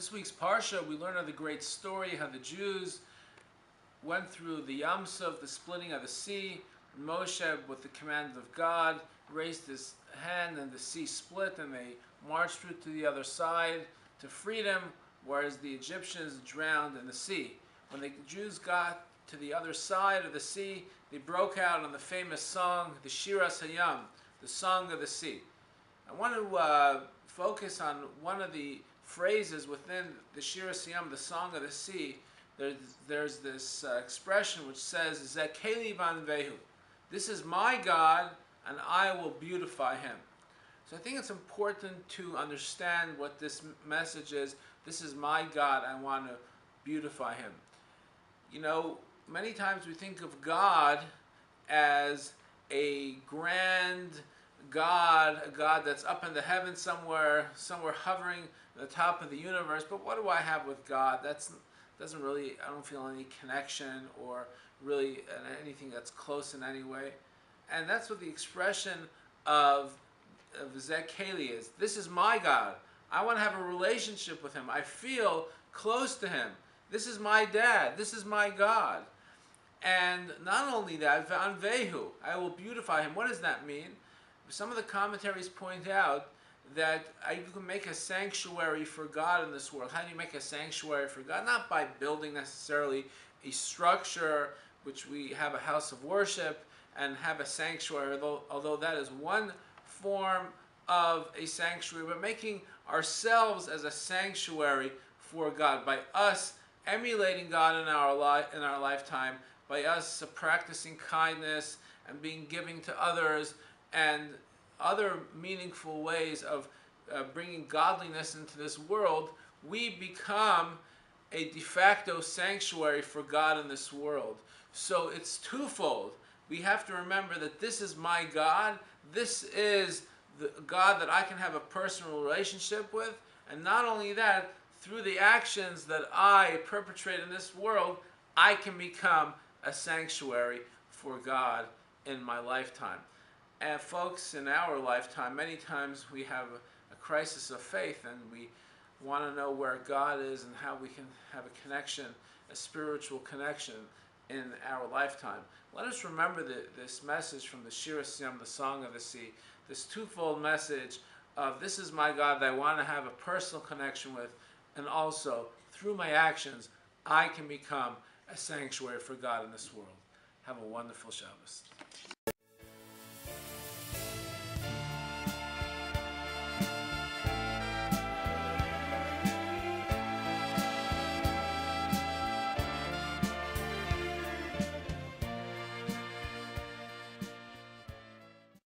This week's parsha, we learn of the great story how the Jews went through the Yam Suf, the splitting of the sea. Moshe, with the command of God, raised his hand and the sea split and they marched through to the other side to freedom, whereas the Egyptians drowned in the sea. When the Jews got to the other side of the sea, they broke out on the famous song, the Shiras Hayam, the Song of the Sea. I want to focus on one of the phrases within the Shiras Hayam, the Song of the Sea. There's this expression which says, Zekeli vanvehu. This is my God, and I will beautify him. So I think it's important to understand what this message is. This is my God, I want to beautify him. You know, many times we think of God as a grand God, a God that's up in the heavens somewhere hovering at the top of the universe. But what do I have with God? Doesn't really, I don't feel any connection or really anything that's close in any way. And that's what the expression of Zekeli is. This is my God. I want to have a relationship with him. I feel close to him. This is my dad. This is my God. And not only that, Vanvehu, I will beautify him. What does that mean? Some of the commentaries point out that you can make a sanctuary for God in this world. How do you make a sanctuary for God? Not by building necessarily a structure, which we have a house of worship and have a sanctuary, although that is one form of a sanctuary, but making ourselves as a sanctuary for God, by us emulating God in our lifetime, by us practicing kindness and being giving to others, and other meaningful ways of bringing godliness into this world, we become a de facto sanctuary for God in this world. So it's twofold. We have to remember that this is my God. This is the God that I can have a personal relationship with. And not only that, through the actions that I perpetrate in this world, I can become a sanctuary for God in my lifetime. And folks, in our lifetime, many times we have a crisis of faith and we want to know where God is and how we can have a connection, a spiritual connection in our lifetime. Let us remember this message from the Shiras Hayam, the Song of the Sea, this twofold message of this is my God that I want to have a personal connection with, and also through my actions I can become a sanctuary for God in this world. Have a wonderful Shabbos.